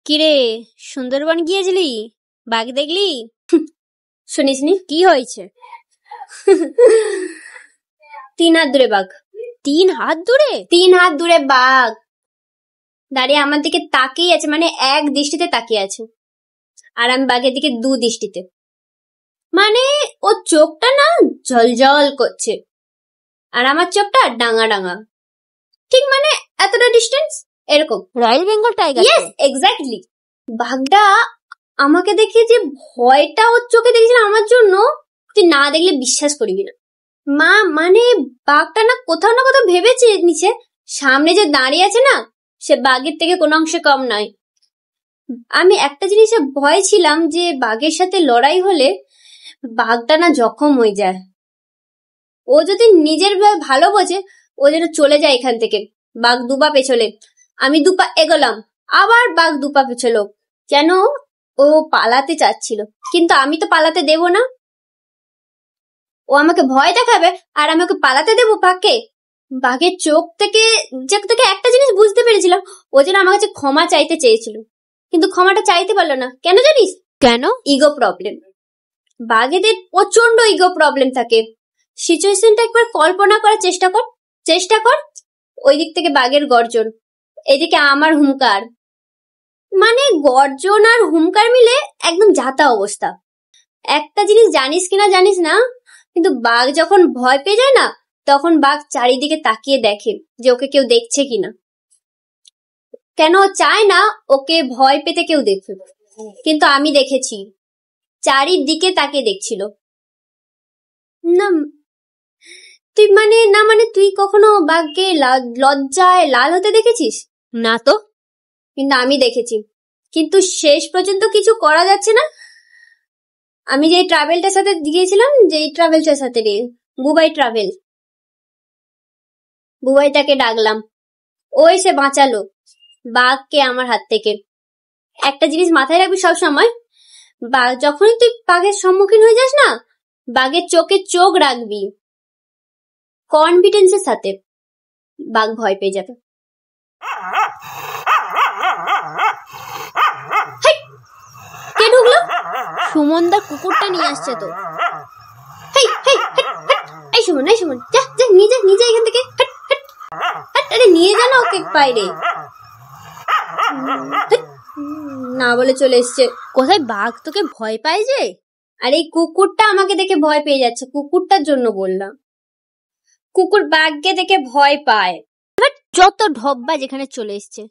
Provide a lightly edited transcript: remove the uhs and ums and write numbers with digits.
কিরে, সুন্দরবন গিয়েছিলি? বাঘ দেখলি? শুনিসনি কি হয়েছে? 3 হাত দূরে বাঘ। 3 হাত দূরে? 3 হাত দূরে বাঘ দাঁড়িয়ে আমার দিকে তাকিয়ে আছে, মানে এক দৃষ্টিতে তাকিয়ে আছে, আর আমি বাঘের দিকে 2 দৃষ্টিতে। মানে ওর চোখটা না ঝলঝল করছে, আর আমার চোখটা ডাঙা ডাঙা, ঠিক মানে এতটা ডিস্টেন্স এরকম। Royal Bengal tiger? Yes, exactly. বাঘটা আমাকে দেখে যে ভয়টা ওর চোখে দেখেছিল আমার জন্য, তুই না দেখলে বিশ্বাস করবি না। মানে বাঘটা না কোথাও ভেবেছে নিচে সামনে যে দাঁড়িয়ে আছে না, সে বাঘের থেকে কোনো অংশে কম নয়। আমি একটা জিনিসে ভয় ছিলাম যে বাঘের সাথে লড়াই হলে বাঘটা না জখম হয়ে যায়। ও যদি নিজের ভালো বোঝে, ও যেন চলে যায় এখান থেকে। বাঘ 2 পা পেছলে, আমি 2 পা এগোলাম, আবার বাঘ 2 পা পেছলো, যেন ও পালাতে চাচ্ছিল, কিন্তু আমি তো পালাতে দেব না। ও আমাকে ভয় দেখাবে আর আমি ওকে পালাতে দেবো বাঘকে? বাঘের চোখ থেকে একটা জিনিস বুঝতে পেরেছিলাম, ও যেন আমার কাছে ক্ষমা চাইতে চেয়েছিল, কিন্তু ক্ষমাটা চাইতে পারলো না। কেন জানিস? কেন? Ego problem. বাঘেদের প্রচন্ড ইগো প্রবলেম থাকে। সিচুয়েশনটা একবার কল্পনা করার চেষ্টা কর। ওই দিক থেকে বাঘের গর্জন, এদিকে আমার হুঙ্কার, মানে গর্জন আর হুঙ্কার মিলে একদম যাতা অবস্থা। একটা জিনিস জানিস কিনা জানিস না, কিন্তু বাঘ যখন ভয় পেয়ে যায় না, তখন বাঘ চারিদিকে তাকিয়ে দেখে যে ওকে কেউ দেখছে কিনা। কেন চায় না ওকে ভয় পেতে কেউ দেখে, কিন্তু আমি দেখেছি চারিদিকে তাকিয়ে দেখছিল। না তুই কখনো বাঘকে লজ্জায় লাল হতে দেখেছিস? না তো। কিন্তু আমি দেখেছি, কিন্তু শেষ পর্যন্ত কিছু করা যাচ্ছে না। আমি যে ট্রাভেলটার সাথে গিয়েছিলাম, বুবাইটাকে ডাকলাম, ও এসে বাঁচালো বাঘকে আমার হাত থেকে। একটা জিনিস মাথায় রাখবি সব সময়, যখনই তুই বাঘের সম্মুখীন হয়ে যাস না, বাঘের চোখে চোখ রাখবি কনফিডেন্সের সাথে, বাঘ ভয় পেয়ে যাবে। কে ঢুকলো? সুমনদার কুকুরটা নিয়ে আসছে তো। এই সুমন, যা নিজে এখান থেকে আরে নিয়ে যা না ওকে বাইরে। না বলে চলে এসছে। কোথায় বাঘ তোকে ভয় পায় যে? আর এই কুকুরটা আমাকে দেখে ভয় পেয়ে যাচ্ছে, কুকুরটার জন্য বললাম। কুকুর বাঘকে দেখে ভয় পায়। যত ঢব্বা যেখানে চলে এসছে।